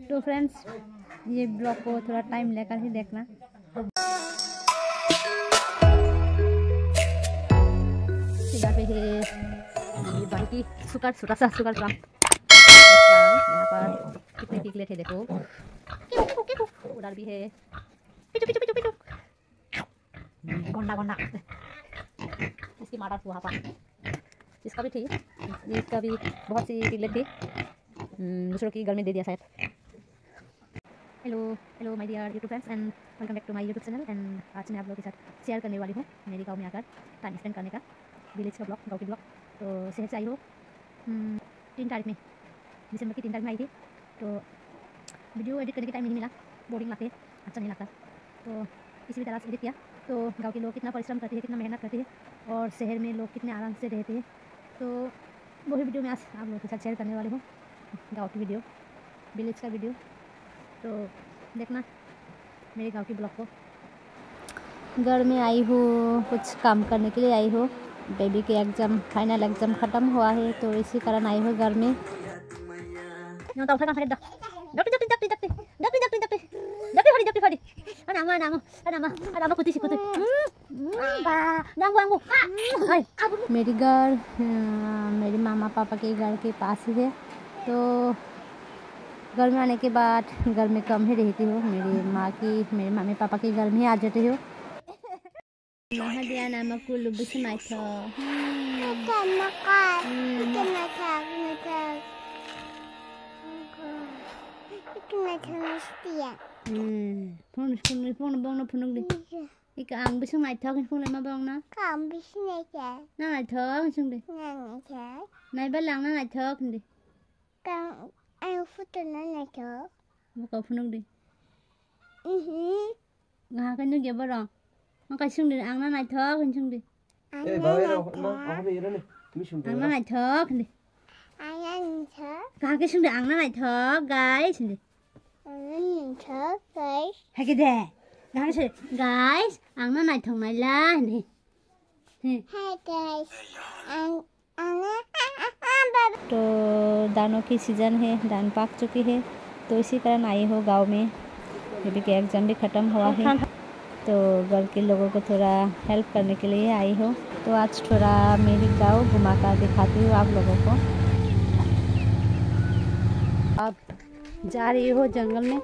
तो फ्रेंड्स ये ब्लॉग को थोड़ा टाइम लेकर ही देखना। यहाँ पे है बाड़ी की छोटा सा सुगर प्लांट। यहाँ पर कितने पिकले थे देखो, उधर भी है पिचू गोंडा इसकी माता वहाँ पर, इसका भी थी, इसका भी बहुत सी पिकले थी, दूसरों की घर में दे दिया शायद। Hello my dear YouTube friends and welcome back to my YouTube channel. And आज मैं आप लोगों के साथ शेयर करने वाली हूँ मेरे गांव में आकर टाइम स्पेंड करने का, विलेज का ब्लॉग, गाँव की ब्लॉग। तो शहर से आई हो 3 तारीख में, दिसंबर की 3 तारीख में आई थी। तो वीडियो एडिट करने के टाइम नहीं मिला, बोरिंग लगते, अच्छा नहीं लगता, तो इसी तरह से एडिट किया। तो गाँव के लोग कितना परिश्रम करते हैं, कितना मेहनत करते हैं, और शहर में लोग कितने आराम से रहते हैं, तो वही वीडियो मैं आज आप लोगों के साथ शेयर करने वाली हूँ। गाँव की वीडियो, विलेज का वीडियो, तो देखना मेरे गांव की ब्लॉग को। घर में आई हूँ, कुछ काम करने के लिए आई हूँ। बेबी के एग्ज़ाम, फाइनल एग्ज़ाम ख़त्म हुआ है, तो इसी कारण आई हूँ घर में। मेरी घर मेरे मामा पापा के घर के पास ही है, तो घर में आने के बाद घर में कम ही रहती हो। मेरे मम्मी पापा के घर में ही आ जाती हो। Mahadiana makulu bismaito. Phone bong đi. Ika ang bismaito kan phone ma bong na. Kam bismaito. Na ngai thok chung đi. Nai ba lang na ngai thok đi. Kam anh phút na ngai thok. Mo ko phone đi. Nga kan nu ge ba rong. Ang kai chung đi ang na ngai thok kan chung đi. Eh ba đâu mà ang be rồi mi chung đi. Ang na ngai thok đi. Ang ngai thok. Ka cái chung đi ang na ngai thok guys đi. Ang ngai thok guys. Hai cái de. Guys, ang na ngai thok nai la đi. Hi guys. तो दानों की season है, दान पाक चुकी है, तो इसी कारण आई हो गांव में। बेबी के एग्ज़ाम भी ख़त्म हुआ है, तो घर के लोगों को थोड़ा हेल्प करने के लिए आई हो। तो आज थोड़ा मेरी गांव घुमा कर दिखाती हूँ आप लोगों को। अब जा रही हो जंगल में।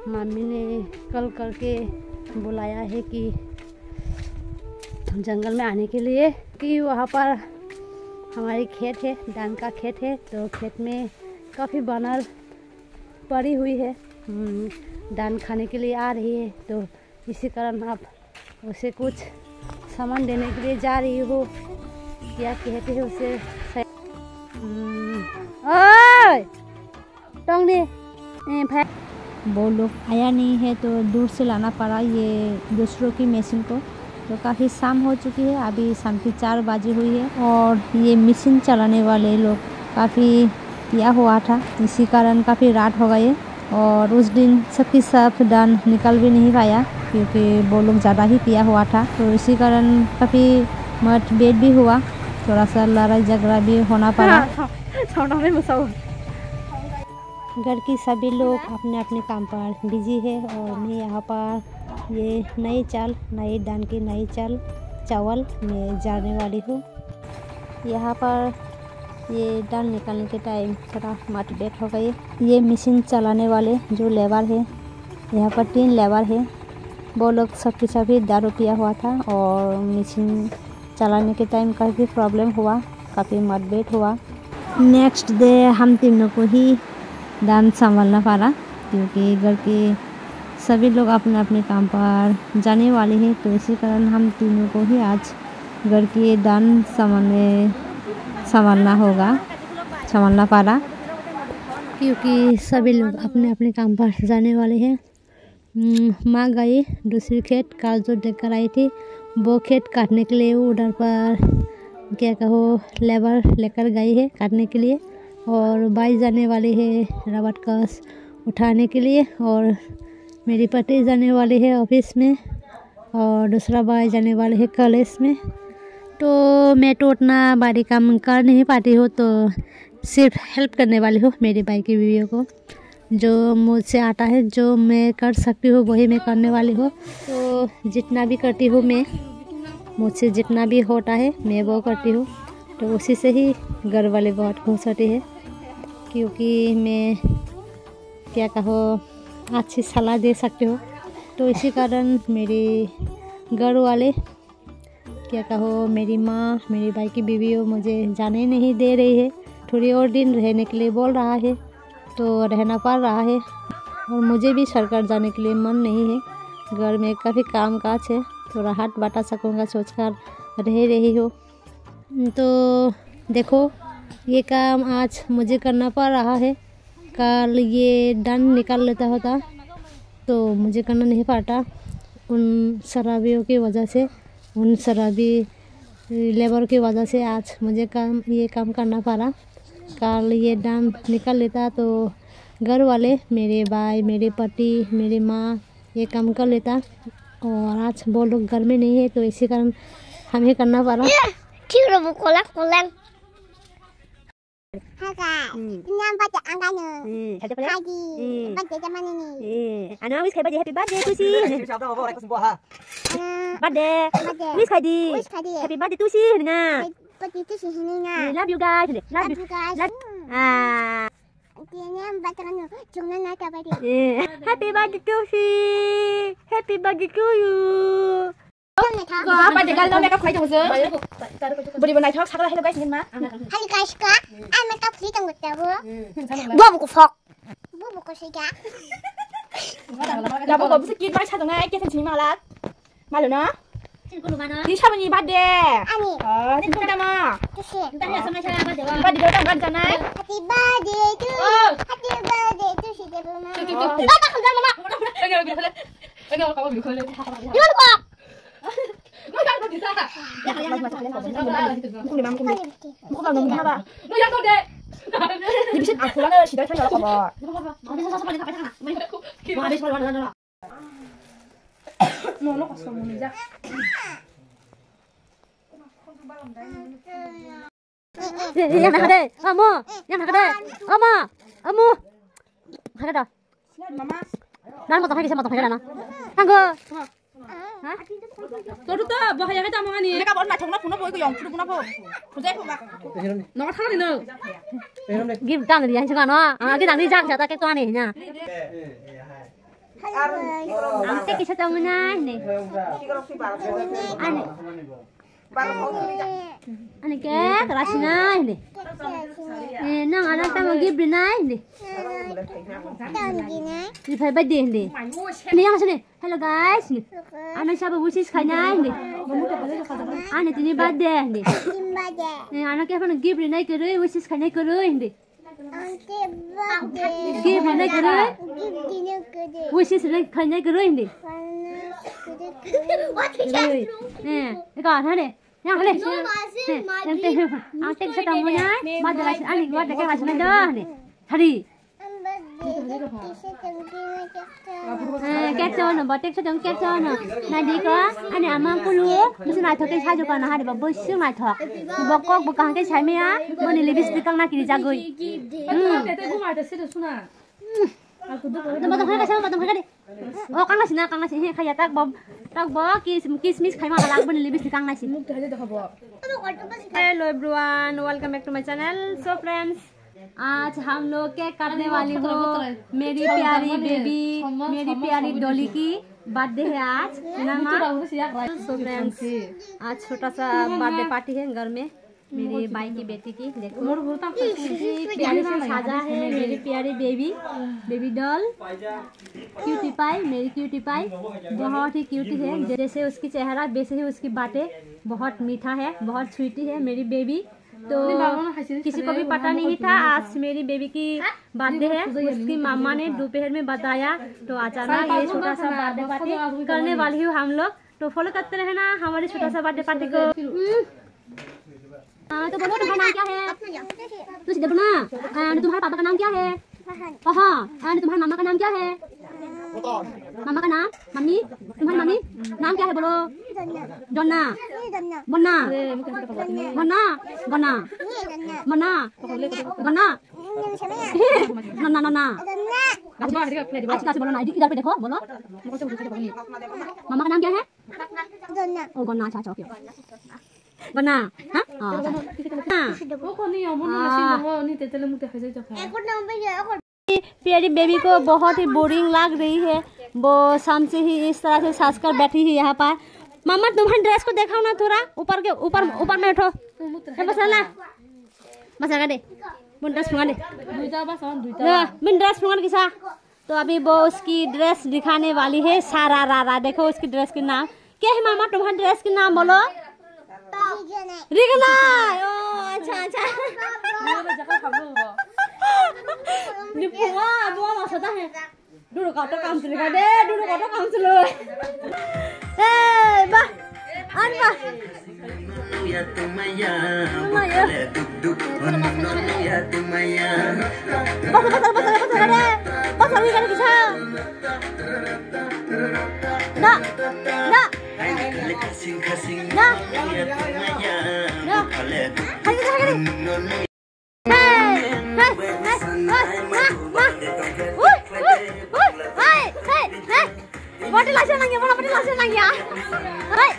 मम्मी ने कल करके बुलाया है कि जंगल में आने के लिए, कि वहाँ पर हमारी खेत है, धान का खेत है, तो खेत में काफ़ी बानर पड़ी हुई है, धान खाने के लिए आ रही है। तो इसी कारण आप उसे कुछ सामान देने के लिए जा रही हो। क्या कहते हैं उसे, वो लोग आया नहीं है, तो दूर से लाना पड़ा ये दूसरों की मशीन को। तो काफ़ी शाम हो चुकी है, अभी शाम की 4 बजे हुई है, और ये मशीन चलाने वाले लोग काफ़ी पिया हुआ था, इसी कारण काफ़ी रात हो गई। और उस दिन सबकी सब धान निकल भी नहीं पाया, क्योंकि वो लोग ज़्यादा ही पिया हुआ था, तो इसी कारण काफ़ी मतभेद भी हुआ, थोड़ा सा लड़ाई झगड़ा भी होना पड़ा। घर की सभी लोग अपने अपने काम पर बिजी है, और मैं यहाँ पर ये नई धान की नई चावल मैं जाने वाली हूँ। यहाँ पर ये धान निकालने के टाइम थोड़ा मतभेद हो गई। ये मशीन चलाने वाले जो लेबर है, यहाँ पर 3 लेबर है, वो लोग सभी दारू पिया हुआ था, और मशीन चलाने के टाइम काफ़ी प्रॉब्लम हुआ, काफ़ी मतभेद हुआ। नेक्स्ट डे हम तीनों को ही धान संभालना पड़ा, क्योंकि घर के सभी लोग अपने अपने काम पर जाने वाले हैं, तो इसी कारण हम तीनों को ही आज घर की धान संभालना पड़ा, क्योंकि सभी लोग अपने अपने काम पर जाने वाले हैं। माँ गई दूसरी खेत काल जो लेकर आई थी, वो खेत काटने के लिए उधर पर क्या कहो लेबर लेकर गई है काटने के लिए, और बाई जाने वाली है रबड़ कस उठाने के लिए, और मेरी पति जाने वाली है ऑफिस में, और दूसरा भाई जाने वाले है कॉलेज में। तो मैं तो उतना भारी काम कर नहीं पाती हूँ, तो सिर्फ हेल्प करने वाली हूँ मेरे भाई की बीवियों को। जो मुझसे आता है, जो मैं कर सकती हूँ वही मैं करने वाली हूँ। तो जितना भी करती हूँ मैं, मुझसे जितना भी होता है मैं वो करती हूँ। तो उसी से ही घर वाले बहुत खुश होते हैं, क्योंकि मैं क्या कहो अच्छी सलाह दे सकती हूँ। तो इसी कारण मेरे घर वाले क्या कहो, मेरी माँ, मेरी भाई की बीवी मुझे जाने नहीं दे रही है। थोड़ी और दिन रहने के लिए बोल रहा है, तो रहना पड़ रहा है। और मुझे भी सरकार जाने के लिए मन नहीं है। घर में काफ़ी काम काज है, थोड़ा हाथ बटा सकूँगा सोचकर रह रही हो। तो देखो, ये काम आज मुझे करना पड़ रहा है। कल ये दंड निकाल लेता होता तो मुझे करना नहीं पड़ता। उन शराबियों की वजह से, उन शराबी लेबर की वजह से आज मुझे ये काम करना पड़ा। कल ये दंड निकाल लेता तो घर वाले, मेरे भाई, मेरे पति, मेरी माँ ये काम कर लेता। और आज वो लोग घर में नहीं है, तो इसी कारण हमें करना पड़ा। Ano wish kay birthday, happy birthday to si. Birthday. Wish kay di. Happy birthday to si na. Love you guys. Love you. Ah. Happy birthday to si. Happy birthday to you. Birthday kali lo makeup khay jong sơ. Body bên này thóc sắc là hello guys nhìn má. Hello guys ka. Ai makeup free tang gutta bu. Bu phok. Bu ko siga. Là bộ skin bác cha tông này kia thành chính mà lát. Mà được nó. Đi sao mà nhìn birthday. Ani. Đi không mà. Tusi. Birthday sao mà cha birthday. Birthday đâu tang gan này. Happy birthday to you. Happy birthday to si de bu ma. Ba ta không ra mama. Anh ơi, có bị khơi lên. Đi con qua. Nó đang có gì sao hả? Không để mang không đi. Không vào nồng ba. Nó đang có đấy. Đi biết à, fulano chỉ đợi thay nó bỏ. Mà đi sao nó. Nó có số mình ra. Yang nak ada, kamu, yang nak ada, kamu, ada dah. Mama. Nan potong lagi sama potong lagi na. Tanggo. Hả? Tôi được đó, bỏ hai cái tao mang đi. Mấy cái bọn mày thằng nó phụ nó bôi cái dòng, phụ nó bôi. Phụ dễ phụ mà. Nó thắng đi nữa. Give tang đi anh chừng nó. Cái đằng đi răng cho ta cái toan này nha. Anh take cái tao này này. Anh cái rashi này này. Nang anak tao give này này. Đi phải bắt đi này. Này yang sini. Hello guys. Anak siapa wishes kanya ini? Anak ini birthday ini. Anak apa nak gift ni kere wishes kanya kere ini. Gift ni kere. Wishes ni kanya kere ini. Ini kau ada ni. Yang ada. Yang teh. Ang teh saya tahu ni. Birthday lagi. Ani birthday kan lagi dah ni. Hari. Kết cho nó bỏ tích cho chúng kết cho nó này đi có anh này mang cô lúa musuh này thôi cái sai cho con nó hai đi bỏ xương này thôi bỏ con bỏ càng cái sai mày á bỏ đi lebih sedikit nak kiri jagoi Tunggu tunggu kasih tunggu kasih oh kang nasi kayak tak bob kismis kayak makan lagu nih lebih sedikit nasi Hello everyone, welcome back to my channel. So friends, आज हम लोग cake काटने वाली हो मेरी प्यारी baby, मेरी प्यारी डॉली की बर्थडे है आज। सो फ्रेंड्स, आज छोटा सा बर्थडे पार्टी है घर में मेरी भाई की बेटी की। देखो प्यारी से साजा है मेरी प्यारी बेबी डॉल, क्यूटी पाई, मेरी क्यूटी पाई बहुत ही क्यूटी है। जैसे उसकी चेहरा वैसे ही उसकी बातें, बहुत मीठा है, बहुत स्वीटी है मेरी बेबी। तो किसी को भी पता नहीं था आज मेरी बेबी की बर्थडे है। उसकी मामा ने दोपहर में बताया, तो अचानक ये छोटा सा बर्थडे पार्टी करने वाली हूँ हम लोग। तो फॉलो करते रहना हमारे छोटा सा बर्थडे पार्टी को। तो बोलो तुम्हारा नाम क्या है? तो सीधे बोलना। तुम्हारे पापा का नाम क्या है? तुम्हारे मामा का नाम क्या है? मामा का नाम? मम्मी, तुम्हारी मम्मी नाम क्या है? बोलो। जोन्ना, बन्ना, बन्ना, बन्ना, बन्ना, बन्ना, नन्ना, नन्ना, अच्छा से बोलो ना, इधर पे देखो, बोलो। मामा का नाम क्या है? Dona. ओ गन्ना, अच्छा ओके। गन्ना, हाँ? Aku nampak ya aku. प्यारी बेबी को बहुत ही बोरिंग लग रही है, वो शाम से ही इस तरह से सास कर बैठी है यहाँ पर। मामा तुम्हारे ड्रेस को दिखाओ ना थोड़ा, ऊपर के ऊपर में उठो, बस ना बस लगा दे, मुन ड्रेस मंगा दे, मुन ड्रेस मंगा किसा। तो अभी वो उसकी ड्रेस दिखाने वाली है, सारा रारा। देखो उसकी ड्रेस के नाम क्या है मामा, तुम्हारे ड्रेस के नाम बोलो। रिगना, ओ अच्छा अच्छा। बुआ मासदा है, dulu kau tu kamu sendiri deh, dulu kau tu kamu sendiri. Bah, apa? Ya tumaya, duduk ya tumaya. Pasal deh, pasal ni kan bisa. Nak. Kasing Nah. ya tumaya. Nah. Hari. Body langsung nanya, mana body langsung nanya. Hai.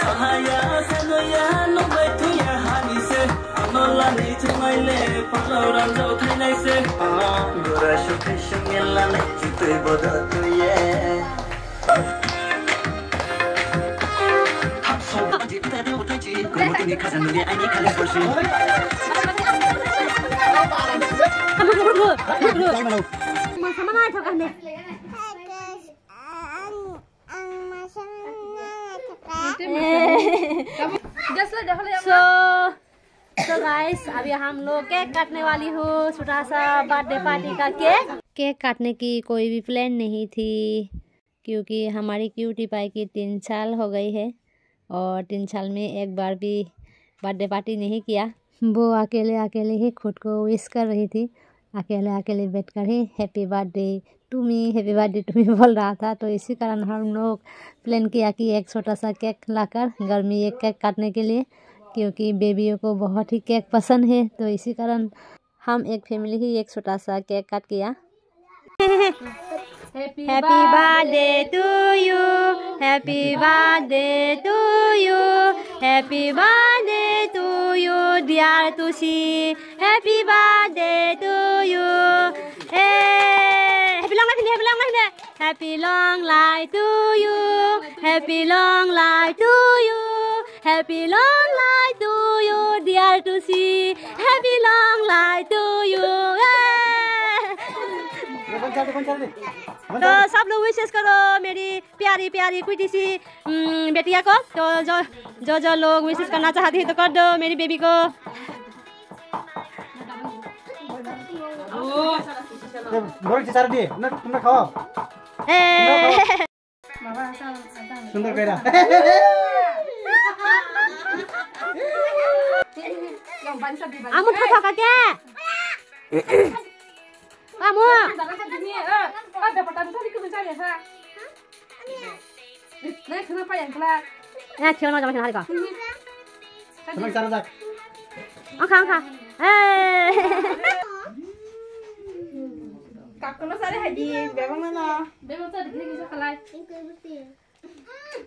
Sahaya sanoya no betu ya hanise, anola ni chmaile paloran jo thainai se. Gora shukhe shungela na chitoi boda tuye. Kamu kasan dunia ini kalian bersih. Sama mana cakap ni? So guys, अभी हम लोग cake काटने वाली हूँ, छोटा सा birthday party का cake काटने की कोई भी प्लान नहीं थी, क्योंकि हमारी क्यूटी पाई की 3 साल हो गई है और 3 साल में एक बार भी बर्थडे पार्टी नहीं किया। वो अकेले ही खुद को विश कर रही थी, अकेले बैठ कर ही हैप्पी बर्थडे टू मी बोल रहा था। तो इसी कारण हम लोग प्लान किया कि एक छोटा सा केक लाकर घर में एक केक काटने के लिए, क्योंकि बेबियों को बहुत ही केक पसंद है। तो इसी कारण हम एक फैमिली ही एक छोटा सा केक काट किया। Happy birthday to you, happy birthday to you, happy birthday to you, dear Tusi, happy birthday to you. Happy long life, happy long life to you, happy long life to you, happy long life to you, dear Tusi, happy long life to you. तो सब लोग विशेष करो मेरी प्यारी cutie सी बेटिया को। तो जो लोग विशेष करना चाहती है तो कर दो मेरी बेबी को। सुंदर करा Kamu tahu kakak? Kamu? Ya, cuma macam hari kau. Senang cara tak? Angka. Kakaknya sari haji, bebang mana? Bebang tadi ni bisa kalai.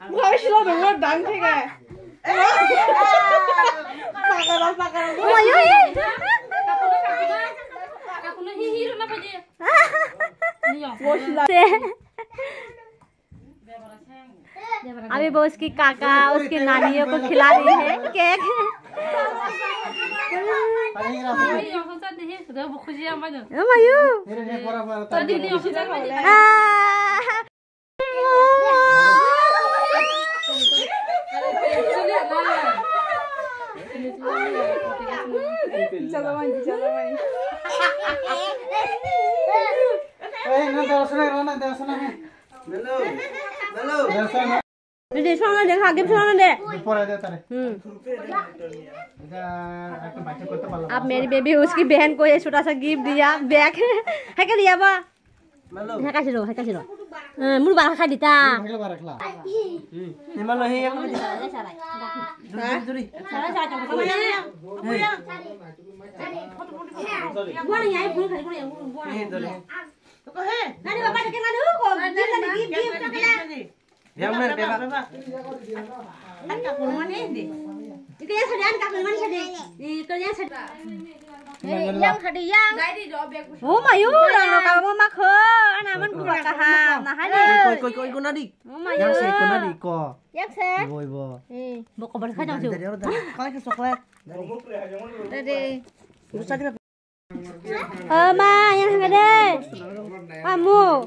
Bukan sila dengar dan tiga. Makaran. Oh, iya. Kakaknya hihi rana paje. अभी वो उसकी काका उसकी नानियों को खिला रही है cake. मायू अब मेरी बेबी उसकी बहन को ये छोटा सा गिफ्ट दिया बैग है क्या दिया बा Hai kasih lo. Mulu barang kah dita. Ragla baragla. Nimalo he yang ni. Duri. Salah coba sama yang. Buang ya, buang kali buang. He duri. Nani bapak dekat nadu kok. Kita di game Yang mer beba. Angkat kurungan ni. Itu yang sedang angkat kurungan sedang. Itu yang sedang. Yang sedang yang. Oh mayu, orang kamu makho. Anak man kurang kaham. Nah hari. Koi nadi. Oh mayu. Yang se nadi ko. Yang se. Ibo. Boko berkah jauh tu. Dari orang tadi. Kau ke coklat. Tadi. Usah dia. Ma, yang ada. Amu.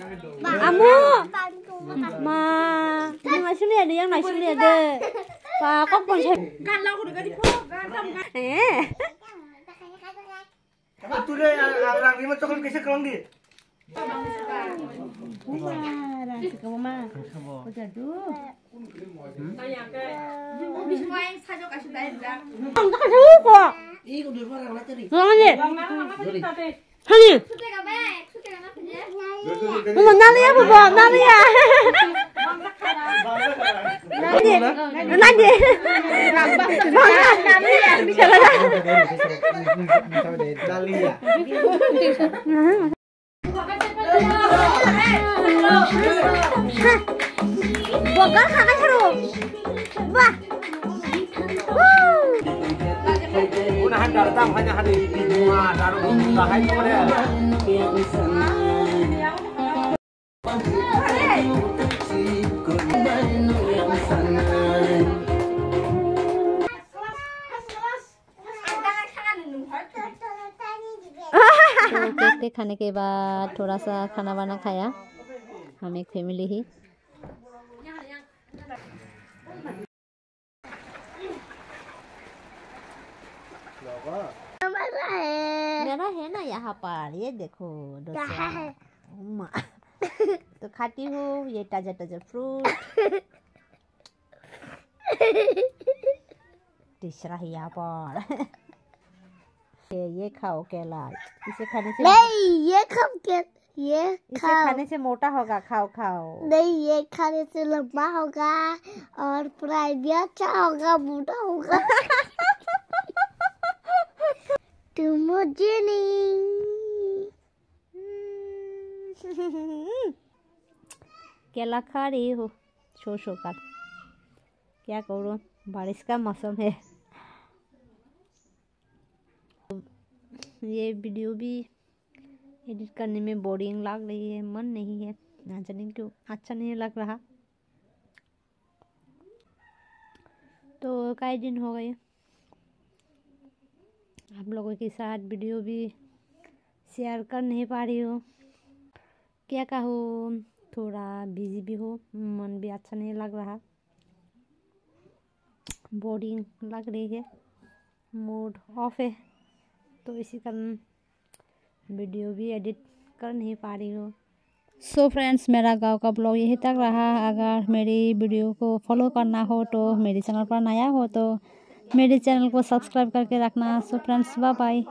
Ma. Yang nasi ni ada, yang nasi ni ada. Pak, kau pun cek. Kan lau udah di pok. Tu le orang lima coklat kisah kerang di. Kamu mah. Jatuh. Jatuh kok. Ih, udah orang lah tadi. Mana? Hani. Nani ya, Bobo? Nani ya? Nani. Dalia. Bogar kakak seru. Wah. Unahan datang hanya hari Jumat, daru tahan tu dia. तो cake खाने के बाद थोड़ा सा खाना वाना खाया हम एक फैमिली ही। मेरा है ना यहाँ पर, ये देखो डोसा। तो खाती हूँ ये ताजा ताजा फ्रूट। तीसरा है यहाँ पर। ये खाओ केला, इसे खाने से नहीं, ये खाओ के ये इसे खाने से मोटा होगा। खाओ खाओ। नहीं, ये खाने से लंबा होगा और प्राइस भी अच्छा होगा, मोटा होगा। तुम मुझे नहीं। केला खा रही हो सो कर, क्या करूँ, बारिश का मौसम है। ये वीडियो भी एडिट करने में बोरिंग लग रही है, मन नहीं है, ना जाने क्यों अच्छा नहीं लग रहा। तो कई दिन हो गए आप लोगों के साथ वीडियो भी शेयर कर नहीं पा रही हो, क्या कहूँ, थोड़ा बिजी भी हो, मन भी अच्छा नहीं लग रहा, बोरिंग लग रही है, मूड ऑफ है, तो इसी कारण वीडियो भी एडिट कर नहीं पा रही हो। सो फ्रेंड्स, मेरा गांव का ब्लॉग यही तक रहा। अगर मेरी वीडियो को फॉलो करना हो तो मेरे चैनल पर नया हो तो मेरे चैनल को सब्सक्राइब करके रखना। So friends, bye bye.